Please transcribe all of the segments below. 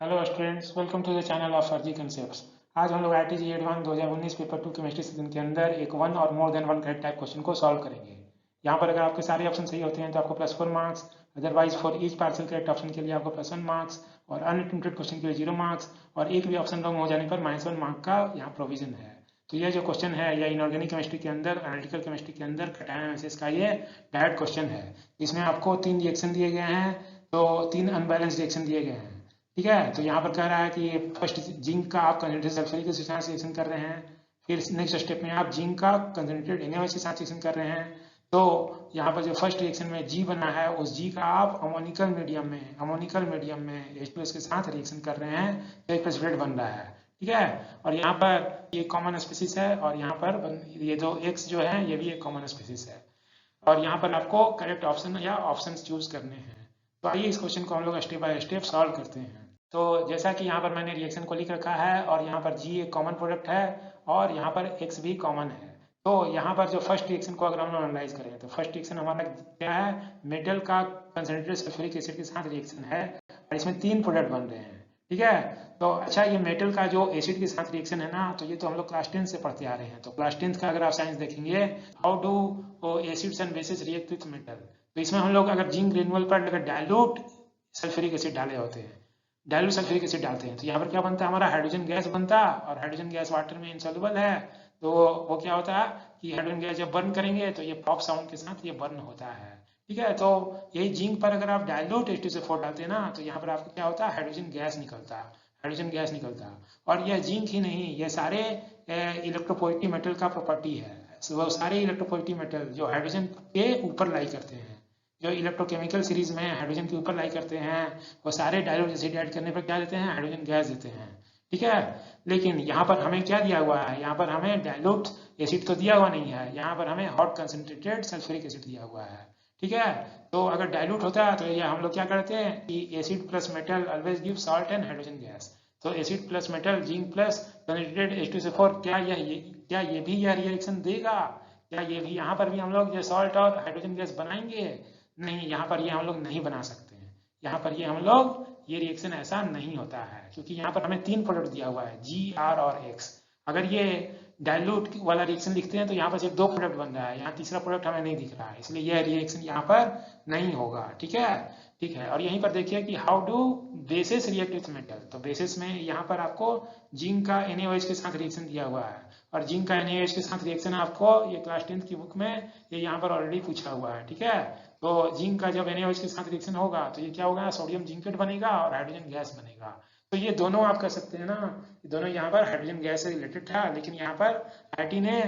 Hello students, welcome to the channel of Farzi concepts. आज हम लोग IIT JEE advance 2019 paper 2 chemistry season के अंदर एक वन और more than one correct type question को सॉल्व करेंगे। यहाँ पर अगर आपके सारे ऑप्शन सही होते हैं तो आपको +4 marks, otherwise for each partial correct option के लिए आपको +1 मार्क्स और अनअटेम्प्टेड क्वेश्चन के लिए 0 मार्क्स और एक भी ऑप्शन रॉन्ग हो जाने पर -1 मार्क का यहाँ प्रोविजन है। तो यह जो क्वेश्चन है यह इनऑर्गेनिक केमिस्ट्री के अंदर, एनालिटिकल केमिस्ट्री के अंदर कैटायन एनालिसिस का ये डायरेक्ट क्वेश्चन है। इसमें आपको 3 रिएक्शन दिए गए हैं, तो 3 अनबैलेंस रिएक्शन दिए गए हैं। ठीक है, तो यहाँ पर कह रहा है कि फर्स्ट जिंक का आप कंसनट्रेटेड सल्फ्यूरिक एसिड के साथ रिएक्शन कर रहे हैं, फिर नेक्स्ट स्टेप में आप जिंक का कंसनट्रेटेड NaOH के साथ रिएक्शन कर रहे हैं। तो यहाँ पर जो फर्स्ट रिएक्शन में जी बना है उस जी का आप अमोनिकल मीडियम में H2S के साथ रिएक्शन कर रहे हैं, तो एक प्रेसिपिटेट बन रहा है। ठीक है, और यहाँ पर ये कॉमन स्पीसीज है और यहाँ पर ये जो X जो है ये भी एक कॉमन स्पीसीज है और यहाँ पर आपको करेक्ट ऑप्शन या ऑप्शंस चूज करने हैं। तो आइए इस क्वेश्चन को हम लोग स्टेप बाय स्टेप सॉल्व करते हैं। तो जैसा कि यहाँ पर मैंने रिएक्शन को लिख रखा है और यहाँ पर G एक कॉमन प्रोडक्ट है और यहाँ पर X भी कॉमन है। तो यहाँ पर जो फर्स्ट रिएक्शन को अगर हम लोग एनालाइज करें तो फर्स्ट रिएक्शन हमारा क्या है, मेटल का कंसनट्रेटेड सल्फ्यूरिक एसिड के साथ रिएक्शन है और इसमें 3 प्रोडक्ट बन रहे हैं। ठीक है, तो अच्छा ये मेटल का जो एसिड के साथ रिएक्शन है ना, तो ये तो हम लोग क्लास 10 से पढ़ते आ रहे हैं। तो क्लास 10 का अगर आप साइंस देखेंगे, how do acids and bases react with metal, तो इसमें हम लोग अगर जिंक ग्रेनुअल पर अगर डायलूट सल्फ्यूरिक एसिड डाले होते हैं, डायलूट सल्फ्यूरिक एसिड डालते हैं, तो यहाँ पर क्या बनता है, हमारा हाइड्रोजन गैस बनता है और हाइड्रोजन गैस वाटर में इनसॉल्युबल है। तो वो क्या होता है कि हाइड्रोजन गैस जब बर्न करेंगे तो ये पॉप साउंड के साथ ये बर्न होता है। ठीक है, तो यही जिंक पर अगर आप डायलूट H2SO4 डालते हैं ना, तो यहाँ पर आपको क्या होता है, हाइड्रोजन गैस निकलता। और यह जिंक ही नहीं, ये सारे इलेक्ट्रोपोजिटिव मेटल का प्रॉपर्टी है। वो सारे इलेक्ट्रोपोजिटिव मेटल जो हाइड्रोजन के ऊपर लाई करते हैं, जो इलेक्ट्रोकेमिकल सीरीज में हाइड्रोजन के ऊपर लाई करते हैं, वो सारे डायलूट एसिड ऐड करने पर क्या देते हैं, हाइड्रोजन गैस देते हैं। ठीक है, लेकिन यहाँ पर हमें क्या दिया हुआ है, यहाँ पर हमें डायलूट एसिड तो दिया हुआ नहीं है, यहाँ पर हमें हॉट कंसनट्रेटेड सल्फ्यूरिक एसिड दिया हुआ है। ठीक है, तो अगर डायलूट होता है तो ये हम लोग क्या करते हैं कि acid plus metal always give salt and hydrogen gas. तो acid plus metal, zinc plus concentrated H2SO4, क्या ये भी यह रिएक्शन देगा? क्या ये भी यहाँ पर भी हम लोग ये सॉल्ट और हाइड्रोजन गैस बनाएंगे? नहीं, यहाँ पर ये हम लोग नहीं बना सकते हैं। यहाँ पर ये हम लोग ये रिएक्शन ऐसा नहीं होता है, क्योंकि यहाँ पर हमें 3 प्रोडक्ट दिया हुआ है, G, R और X। अगर ये डायलूट वाला रिएक्शन लिखते हैं तो यहाँ पर सिर्फ 2 प्रोडक्ट बन रहा है, यहाँ तीसरा प्रोडक्ट हमें नहीं दिख रहा है, इसलिए यह रिएक्शन यहाँ पर नहीं होगा। ठीक है, ठीक है, और यहीं पर देखिए कि how do basis react with metal. तो बेसिस में यहाँ पर आपको जिंक का NaOH के साथ रिएक्शन दिया हुआ है और जिंक का NaOH के साथ रिएक्शन आपको ये क्लास 10 की बुक में ये यहाँ पर ऑलरेडी पूछा हुआ है। ठीक है, तो जिंक का जब NaOH के साथ रिएक्शन होगा तो ये क्या होगा, सोडियम जिंकेट बनेगा और हाइड्रोजन गैस बनेगा। तो ये दोनों आप कर सकते हैं ना, ये दोनों यहाँ पर हाइड्रोजन गैस से रिलेटेड था, लेकिन यहाँ पर आईटी ने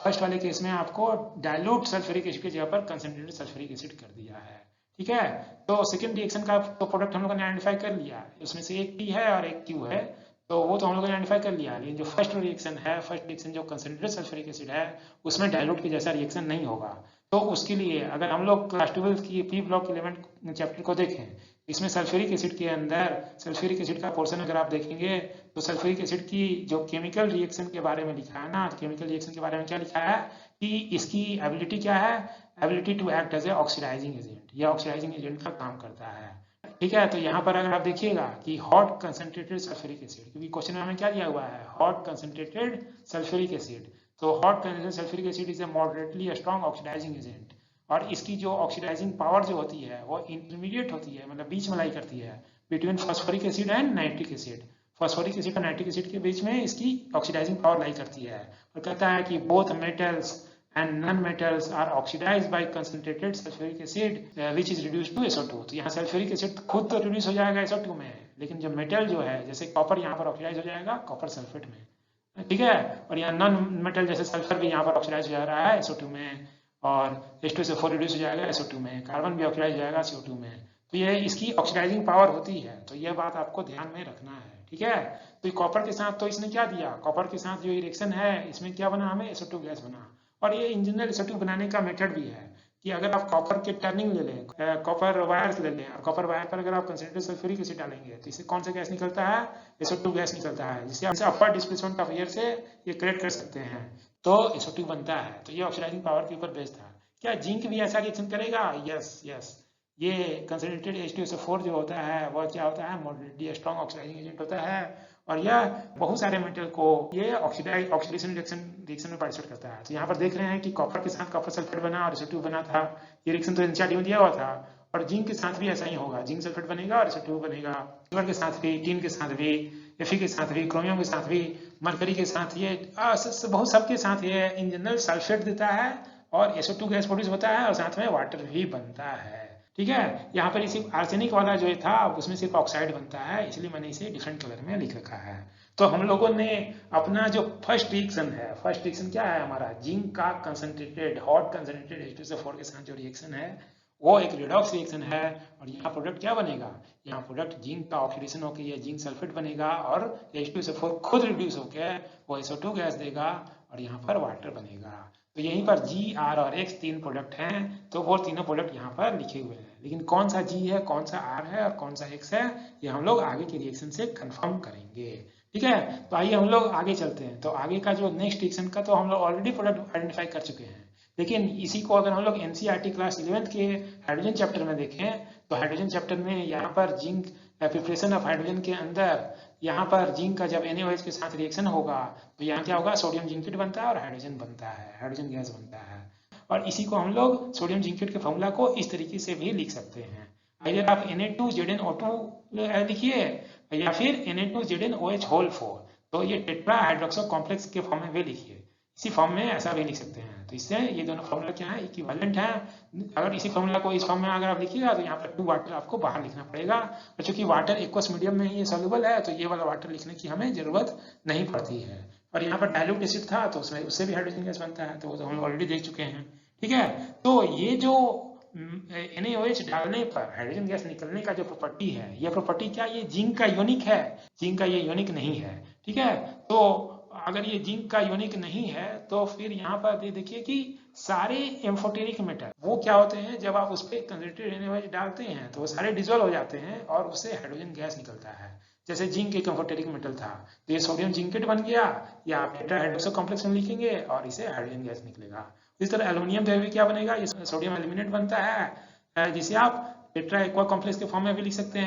फर्स्ट वाले केस में आपको डायलूट सल्फ्यूरिक एसिड की जगह पर कंसनट्रेटेड सल्फ्यूरिक एसिड कर दिया है। ठीक है, तो सेकंड रिएक्शन का तो प्रोडक्ट हम लोगों ने आइडेंटिफाई कर लिया, उसमें से एक P है और एक Q है, तो वो तो हम लोगों ने आइडेंटिफाई कर लिया। लेकिन जो फर्स्ट रिएक्शन जो कंसनट्रेटेड सल्फ्यूरिक एसिड है उसमें डायलूट के जैसा रिएक्शन नहीं होगा। तो उसके लिए अगर हम लोग क्लास 12 की P ब्लॉक 11 चैप्टर को देखें, इसमें सल्फ्यूरिक एसिड के अंदर सल्फ्यूरिक एसिड का पोर्शन अगर आप देखेंगे तो सल्फ्यूरिक एसिड की जो केमिकल रिएक्शन के बारे में लिखा है ना, तो केमिकल रिएक्शन के बारे में क्या लिखा है कि इसकी एबिलिटी क्या है, ability to act as a oxidising agent, या ऑक्सीडाइजिंग एजेंट का काम करता है। ठीक है, तो यहाँ पर अगर आप देखिएगा कि हॉट कंसनट्रेटेड सल्फ्यूरिक एसिड, क्योंकि क्वेश्चन में हमें क्या दिया हुआ है, हॉट कंसनट्रेटेड सल्फ्यूरिक एसिड, तो hot concentrated sulphuric acid is a moderately strong oxidising agent और इसकी जो ऑक्सीडाइजिंग पावर जो होती है वो इंटरमीडिएट होती है, मतलब बीच में लाई करती है between phosphoric acid and nitric acid. Phosphoric acid और नाइट्रिक एसिड के बीच में इसकी ऑक्सीडाइजिंग पावर लाई करती है और कहता है कि both metals and non-metals are oxidized by concentrated sulfuric acid which is reduced to SO2। तो यहाँ सल्फ्यूरिक एसिड खुद तो रिड्यूस हो जाएगा SO2 में, लेकिन जो मेटल जो है जैसे कॉपर यहाँ पर ऑक्सीडाइज हो जाएगा कॉपर सल्फेट में। ठीक है, और यहाँ नॉन मेटल जैसे सल्फर भी यहाँ पर ऑक्सीडाइज हो जा रहा है SO2 में और H2SO4 रिड्यूस हो जाएगा SO2 में, कार्बन भी ऑक्सीडाइज हो जाएगा CO2 में। तो ये इसकी ऑक्सीडाइजिंग पावर होती है, तो यह बात आपको ध्यान में रखना है। ठीक है, तो कॉपर के साथ तो इसने क्या दिया, कॉपर के साथ जो रिएक्शन है इसमें क्या बना, हमें SO2 गैस बना। और ये इंजीनियर SO2 बनाने का मेथड भी है कि अगर आप कॉपर के टर्निंग ले लें, कॉपर वायर्स ले लें और कॉपर वायर पर अगर आप कंसनट्रेटेड सल्फ्यूरिक एसिड डालेंगे तो इससे कौन सा गैस निकलता है, SO2 गैस निकलता है, जिससे आप अपर डिस्प्लेसमेंट ऑफ एयर से ये क्रिएट कर सकते हैं, तो SO2 बनता है। तो ये ऑक्सीडाइजिंग पावर के ऊपर बेस्ड था। क्या जिंक भी ऐसा रिएक्शन करेगा? यस यस, ये कंसनट्रेटेड H2SO4 जो होता है वह क्या होता है, मॉडरेटली स्ट्रॉन्ग ऑक्सीडाइजिंग एजेंट होता है, और यह बहुत सारे मेटल को ये ऑक्सीडेशन रिएक्शन में पार्टिसिपेट करता है। तो यहाँ पर देख रहे हैं कि कॉपर के साथ कॉपर सल्फेट बना और SO2 बना था, ये रिएक्शन तो एनसीईआरटी में दिया हुआ था। और जिंक के साथ भी ऐसा ही होगा, जिंक सल्फेट बनेगा और SO2 बनेगा। सिल्वर के साथ भी, टिन के साथ भी, Fe के साथ भी, क्रोमियम के साथ भी, मरकरी के साथ, ये बहुत सबके साथ ये इन जनरल सल्फेट देता है और SO2 गैस प्रोड्यूस होता है और साथ में वाटर भी बनता है। ठीक है, यहाँ पर इसी आर्सेनिक वाला जो था उसमें सिर्फ ऑक्साइड बनता है, इसलिए मैंने इसे डिफरेंट कलर में लिख रखा है। तो हम लोगों ने अपना जो फर्स्ट रिएक्शन है, फर्स्ट रिएक्शन क्या है हमारा, जिंक का कंसंट्रेटेड हॉट कंसंट्रेटेड H2SO4 के साथ जो रिएक्शन है वो एक रिडॉक्स रिएक्शन है। और यहाँ प्रोडक्ट क्या बनेगा, यहाँ प्रोडक्ट जिंक का ऑक्सीडेशन होकर ये जिंक सल्फेट बनेगा और H2SO4 खुद रिड्यूस होकर वो SO2 गैस देगा और यहाँ पर वाटर बनेगा। तो यहीं पर G, R और X तीन प्रोडक्ट हैं, तो वो तीनों प्रोडक्ट यहाँ पर लिखे हुए हैं, लेकिन कौन सा G है, कौन सा R है और कौन सा X है, ये हम लोग आगे के रिएक्शन से कंफर्म करेंगे। ठीक है, तो आइए हम लोग आगे चलते हैं। तो आगे का जो नेक्स्ट रिएक्शन का तो हम लोग ऑलरेडी प्रोडक्ट आइडेंटिफाई कर चुके हैं, लेकिन इसी को अगर हम लोग एनसीईआरटी क्लास 11th के हाइड्रोजन चैप्टर में देखें तो हाइड्रोजन चैप्टर में यहाँ पर जिंक प्रिपरेशन ऑफ हाइड्रोजन के अंदर यहाँ पर जिंक का जब NaOH के साथ रिएक्शन होगा तो यहाँ क्या होगा, सोडियम जिंकेट बनता है और हाइड्रोजन बनता है, हाइड्रोजन गैस बनता है। और इसी को हम लोग सोडियम जिंकेट के फॉर्मूला को इस तरीके से भी लिख सकते हैं, अगर आप Na2ZnO2 लिखिए या फिर Na2ZnOH होल 4, तो ये टेट्रा हाइड्रोक्सो कॉम्प्लेक्स के फॉर्म में भी लिखिए, इसी फॉर्म में ऐसा भी लिख सकते हैं। तो इससे ये दोनों फॉर्मूला क्या है, इक्विवेलेंट है। अगर इसी फॉर्मूला को इस फॉर्म में अगर आप लिखिएगा तो यहाँ पर 2 वाटर आपको बाहर लिखना पड़ेगा, और चूंकि वाटर एक्वस मीडियम में ही ये सॉल्युबल है तो ये वाला वाटर लिखने की हमें जरूरत नहीं पड़ती है। और यहाँ पर डाइल्यूट एसिड था तो उससे भी हाइड्रोजन गैस बनता है, तो वो तो हम ऑलरेडी देख चुके हैं। ठीक है, तो ये जो NaOH डालने पर हाइड्रोजन गैस निकलने का जो प्रॉपर्टी है, ये प्रॉपर्टी क्या, ये जिंक का यूनिक है, जिंक का ये यूनिक नहीं है। ठीक है, तो अगर ये जिंक का यूनिक नहीं है तो फिर यहाँ पर देखिए कि सारे एम्फोटेरिक मेटल वो क्या होते हैं, जब आप उस पर कंसंट्रेटेड NaOH डालते हैं तो वो सारे डिजोल्व हो जाते हैं और उससे हाइड्रोजन गैस निकलता है। जैसे जिंक एक एम्फोटेरिक मेटल था तो ये सोडियम जिंकेट बन गया, या आप टेट्रा हाइड्रोक्सो कॉम्प्लेक्स में लिखेंगे और इसे हाइड्रोजन गैस निकलेगा। इस तरह एल्युमिनियम जो भी क्या बनेगा, ये सोडियम एल्यूमिनेट बनता है, जिसे आप टेट्रा एक्वा कॉम्प्लेक्स के फॉर्म में भी लिख सकते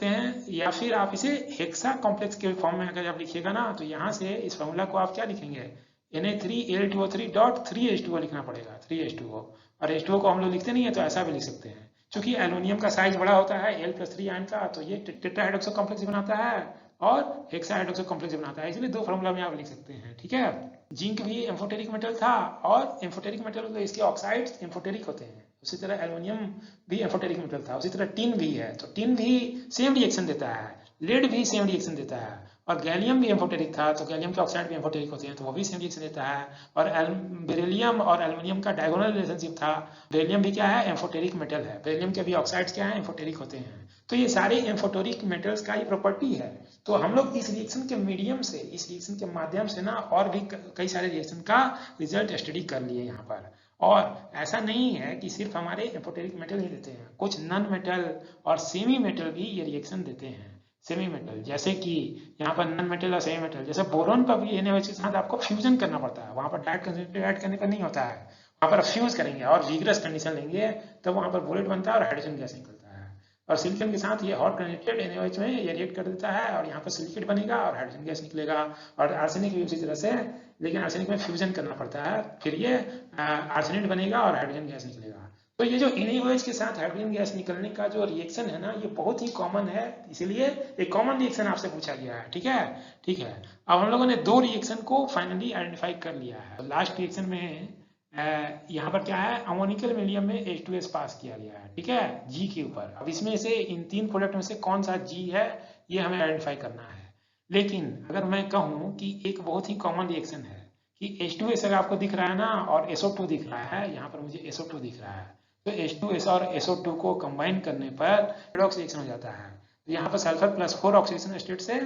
हैं, या फिर आप इसे हेक्सा कॉम्प्लेक्स के फॉर्म में अगर आप लिखिएगा ना तो यहाँ से इस फॉर्मूला को आप क्या लिखेंगे, Na3Al2O3.3H2O लिखना पड़ेगा, 3H2O। और H2O को हम लोग लिखते नहीं है तो ऐसा भी लिख सकते हैं, क्योंकि एल्युमिनियम का साइज बड़ा होता है Al+3 आयन का, तो ये टेट्रा हाइड्रोक्सो कॉम्प्लेक्स बनाता है और हेक्सा हाइड्रोक्सो कॉम्प्लेक्स बनाता है, इसलिए 2 फॉर्मूला में आप लिख सकते हैं। ठीक है, जिंक भी एम्फोटेरिक मेटल था और एम्फोटेरिक मेटल तो इसके ऑक्साइड्स एम्फोटेरिक होते हैं, उसी तरह एल्युमिनियम भी एम्फोटेरिक मेटल था, उसी तरह टिन भी है, तो टिन भी सेम रिएक्शन देता है, लेड भी सेम रिएक्शन देता है, और गैलियम भी एम्फोटेरिक था तो गैलियम के ऑक्साइड भी एम्फोटेरिक होते हैं तो वो भी सेम रिएक्शन देता है। और बेरिलियम और एल्युमिनियम का डायगोनल रिलेशनशिप था, बेरिलियम भी क्या है, एम्फोटेरिक मेटल है, बेरिलियम के भी ऑक्साइड्स क्या है, एम्फोटेरिक होते हैं। तो ये सारे एम्फोटेरिक मेटल्स का ही प्रॉपर्टी है। तो हम लोग इस रिएक्शन के मीडियम से, इस रिएक्शन के माध्यम से ना और भी कई सारे रिएक्शन का रिजल्ट स्टडी कर लिए यहाँ पर। और ऐसा नहीं है कि सिर्फ हमारे एम्फोटेरिक मेटल ही देते हैं, कुछ नॉन मेटल और सेमी मेटल भी ये रिएक्शन देते हैं। सेमी मेटल जैसे कि यहाँ पर नॉन मेटल और सेमी मेटल, जैसे बोरोन पर भी NaOH के साथ आपको फ्यूजन करना पड़ता है, वहाँ पर डायरेक्ट कंसंट्रेट ऐड करने पर नहीं होता है, वहाँ पर फ्यूज करेंगे और विग्रस कंडीशन लेंगे तब वहाँ पर बोरेट बनता है और हाइड्रोजन गैस निकलता है। और सिलिकॉन के साथ ये हॉट कंसंट्रेटेड NaOH में ये रिएक्ट कर देता है और यहाँ पर सिलिकेट बनेगा और हाइड्रोजन गैस निकलेगा। और आर्सेनिक भी उसी तरह से, लेकिन आर्सेनिक में फ्यूजन करना पड़ता है, फिर ये आर्सेनेट बनेगा और हाइड्रोजन गैस निकलेगा। तो ये जो NaOH के साथ हाइड्रोजन गैस निकलने का जो रिएक्शन है ना, ये बहुत ही कॉमन है, इसीलिए एक कॉमन रिएक्शन आपसे पूछा गया है। ठीक है, ठीक है, अब हम लोगों ने 2 रिएक्शन को फाइनली आइडेंटिफाई कर लिया है। लास्ट रिएक्शन में यहाँ पर क्या है, अमोनिकल मीडियम में H2S पास किया गया है, ठीक है, G के ऊपर। अब इसमें से इन 3 प्रोडक्ट में से कौन सा G है ये हमें आइडेंटिफाई करना है। लेकिन अगर मैं कहूँ कि एक बहुत ही कॉमन रिएक्शन है कि H2S अगर आपको दिख रहा है ना और SO2 दिख रहा है, यहाँ पर मुझे SO2 दिख रहा है, तो H2S और SO2 को कंबाइन करने पर रेडॉक्स रिएक्शन हो जाता है। तो यहाँ पर सल्फर +4 ऑक्सीडेशन स्टेट से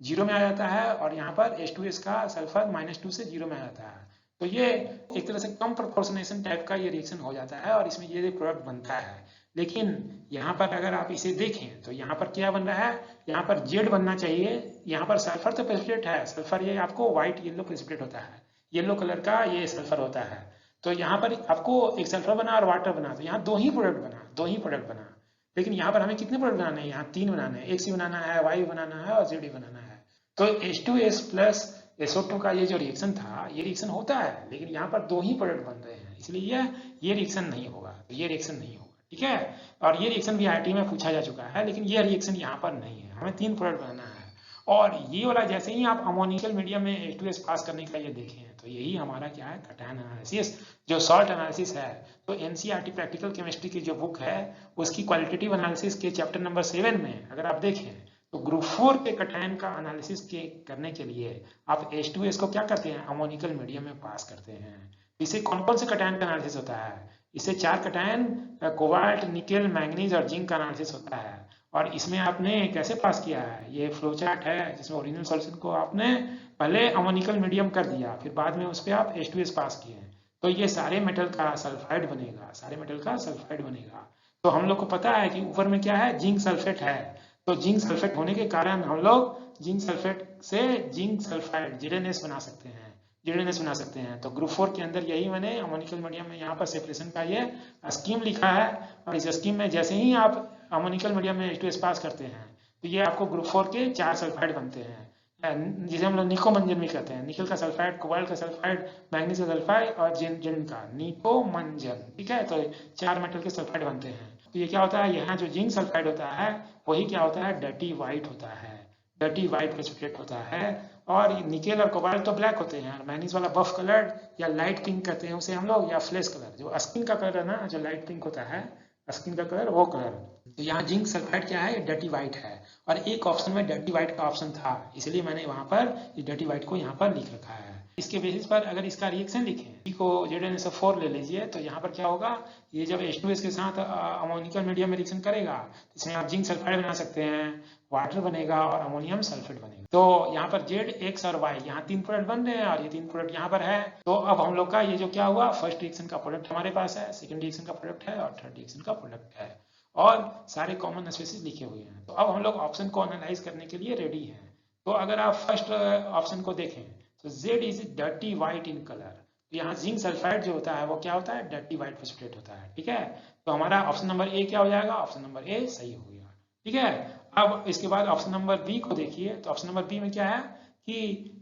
0 में आ जाता है और यहाँ पर H2S का सल्फर -2 से 0 में आ जाता है। तो ये एक तरह से कम प्रोपोर्शनेशन टाइप का ये रिएक्शन हो जाता है और इसमें ये प्रोडक्ट बनता है। लेकिन यहाँ पर अगर आप इसे देखें तो यहाँ पर क्या बन रहा है, यहाँ पर Z बनना चाहिए, यहाँ पर सल्फर तो प्रेसिपिटेट है, सल्फर ये आपको व्हाइट येलो प्रेसिपिटेट होता है, येलो कलर का ये सल्फर होता है। तो यहाँ पर आपको एक सल्फर बना और वाटर बना, तो यहाँ दो ही प्रोडक्ट बना, लेकिन यहाँ पर हमें कितने प्रोडक्ट बनाने हैं, यहाँ 3 बनाने हैं, एक सी बनाना है, वाई बनाना है और जेडी बनाना है। तो H2S प्लस SO2 का ये जो रिएक्शन था, ये रिएक्शन होता है, लेकिन यहाँ पर दो ही प्रोडक्ट बन रहे हैं, इसलिए ये रिएक्शन नहीं होगा, ये रिएक्शन नहीं होगा, ठीक है। और ये रिएक्शन भी IIT में पूछा जा चुका है, लेकिन ये रिएक्शन यहाँ पर नहीं है, हमें 3 प्रोडक्ट बनाना है। और ये वाला जैसे ही आप अमोनिकल मीडियम में H2S पास करने का ये देखें, तो यही हमारा क्या है, कटायन एनालिसिस, जो सॉल्ट एनालिसिस है। तो NCERT प्रैक्टिकल केमिस्ट्री की जो बुक है, उसकी क्वालिटेटिव एनालिसिस के चैप्टर नंबर 7 में अगर आप देखें, तो ग्रुप 4 के कटायन का एनालिसिस करने के लिए आप H2S को क्या करते हैं, अमोनिकल मीडियम में पास करते हैं। इससे कौन कौन से कटायन का एनालिसिस होता है, इससे 4 कटायन कोबाल्ट, निकेल, मैंगनीज और जिंक का एनालिसिस होता है। और इसमें आपने कैसे पास किया है, ये फ्लो चार्ट है, जिसमें ओरिजिनल सॉल्यूशन को आपने पहले अमोनिकल मीडियम कर दिया, फिर बाद में उस पर आप H2S पास किए। तो ये सारे मेटल का सल्फाइड बनेगा, सारे मेटल का सल्फाइड बनेगा। तो हम लोग को पता है कि ऊपर में क्या है, जिंक सल्फेट है, तो जिंक सल्फेट होने के कारण हम लोग जिंक सल्फेट से जिंक सल्फाइड ZnS बना सकते हैं, ZnS बना सकते हैं। तो ग्रुप 4 के अंदर यही मैंने अमोनिकल मीडियम में यहाँ पर सेपरेशन का ये स्कीम लिखा है। और इस स्कीम में जैसे ही आप अमोनिकल मीडियम में H2S पास करते हैं, तो ये आपको ग्रुप 4 के 4 सल्फाइड बनते हैं, जिसे हम लोग निकोमंजन भी कहते हैं। निकल का सल्फाइड, कोबाल्ट का सल्फाइड, मैग्नीज का सल्फाइड और जिंक का निकोमंजन, ठीक है। तो 4 मेटल के सल्फाइड बनते हैं। तो ये क्या होता है, यहाँ जो जिंक सल्फाइड होता है वही क्या होता है, डर्टी व्हाइट होता है, डर्टी व्हाइट प्रेसिपिटेट होता है। और निकेल और कोबाल्ट तो ब्लैक होते हैं, और मैग्नीज वाला बफ कलर या लाइट पिंक कहते हैं उसे हम लोग, या फ्लैश कलर, जो स्किन का कलर है ना, जो लाइट पिंक होता है स्किन का कलर, वो कलर। तो यहाँ जिंक सल्फाइड क्या है, डर्टी व्हाइट है। और एक ऑप्शन में डर्टी व्हाइट का ऑप्शन था, इसलिए मैंने वहां पर इस डर्टी व्हाइट को यहाँ पर लिख रखा है। इसके बेसिस पर अगर इसका रिएक्शन लिखें, B को ZnSO4 ले लीजिए, तो यहाँ पर क्या होगा, ये जब H2S के साथ अमोनिकल मीडियम में रिएक्शन करेगा, तो इसमें आप जिंक सल्फाइड बना सकते हैं, वाटर बनेगा और अमोनियम सल्फेट बनेगा। तो यहाँ पर Z, X और Y, यहाँ 3 प्रोडक्ट बन रहे हैं और ये 3 प्रोडक्ट यहाँ पर है। तो अब हम लोग का ये जो क्या हुआ, फर्स्ट रिएक्शन का प्रोडक्ट हमारे पास है, सेकंड रिएक्शन का प्रोडक्ट है और थर्ड रिएक्शन का प्रोडक्ट है, और सारे कॉमन स्पेसिस लिखे हुए हैं। तो अब हम लोग ऑप्शन को एनालाइज करने के लिए रेडी हैं। तो अगर आप फर्स्ट ऑप्शन को देखें, तो Z is dirty white in colour. तो यहाँ जिंक सल्फाइड जो होता है वो क्या होता है, डर्टी व्हाइट प्रेसिपिटेट होता है, ठीक है। तो हमारा ऑप्शन नंबर A क्या हो जाएगा, ऑप्शन नंबर A सही हो गया, ठीक है। अब इसके बाद ऑप्शन नंबर B को देखिए, तो ऑप्शन नंबर B में क्या है कि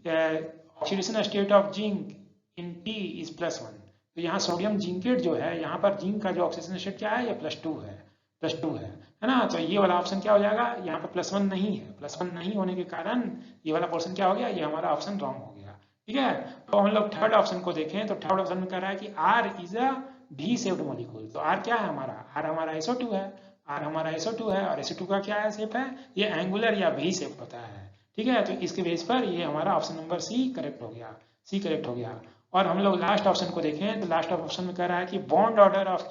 oxidation state of zinc in T is +1। तो यहाँ सोडियम जिंकेट जो है, यहाँ पर जिंक का जो ऑक्सीडेशन स्टेट क्या है, ये +2 है ना। तो ये वाला ऑप्शन क्या हो जाएगा, यहाँ पर +1 नहीं है, +1 नहीं होने के कारण ये वाला पोर्शन क्या हो गया, ये हमारा ऑप्शन रॉन्ग हो गया, ठीक है। तो हम लोग थर्ड ऑप्शन को देखें, तो थर्ड ऑप्शन में कह रहा है कि R is a V shaped molecule. तो R क्या है हमारा, R हमारा SO2 है, R हमारा SO2 है, और SO2 का क्या है शेप है, ये एंगुलर या V शेप होता है, ठीक है। तो इसके बेस पर ये हमारा ऑप्शन नंबर C करेक्ट हो गया, C करेक्ट हो गया। और हम लोग लास्ट ऑप्शन को देखें, तो लास्ट ऑप्शन में कह रहा है कि bond order of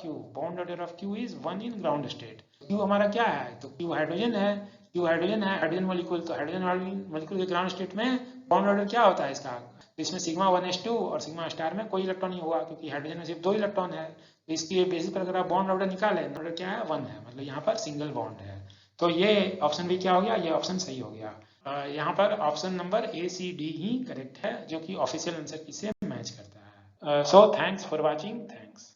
Q is 1 in ground state. Q हमारा क्या है, तो Q हाइड्रोजन है, हाइड्रोजन मॉलिक्यूल। तो हाइड्रोजन मॉलिक्यूल के ग्राउंड स्टेट में बॉन्ड ऑर्डर क्या होता है इसका, तो इसमें सिग्मा 1s2 और सिग्मा स्टार में कोई इलेक्ट्रॉन नहीं हुआ, क्योंकि हाइड्रोजन में सिर्फ 2 इलेक्ट्रॉन है। तो इसके बेसिस पर अगर आप बॉन्ड ऑर्डर निकालें, ऑर्डर क्या है, 1 है, मतलब यहाँ पर सिंगल बॉन्ड है। तो ये ऑप्शन भी क्या हो गया, ये ऑप्शन सही हो गया। यहाँ पर ऑप्शन नंबर ACD ही करेक्ट है, जो कि ऑफिशियल आंसर की से मैच करता है। So thanks for watching, thanks.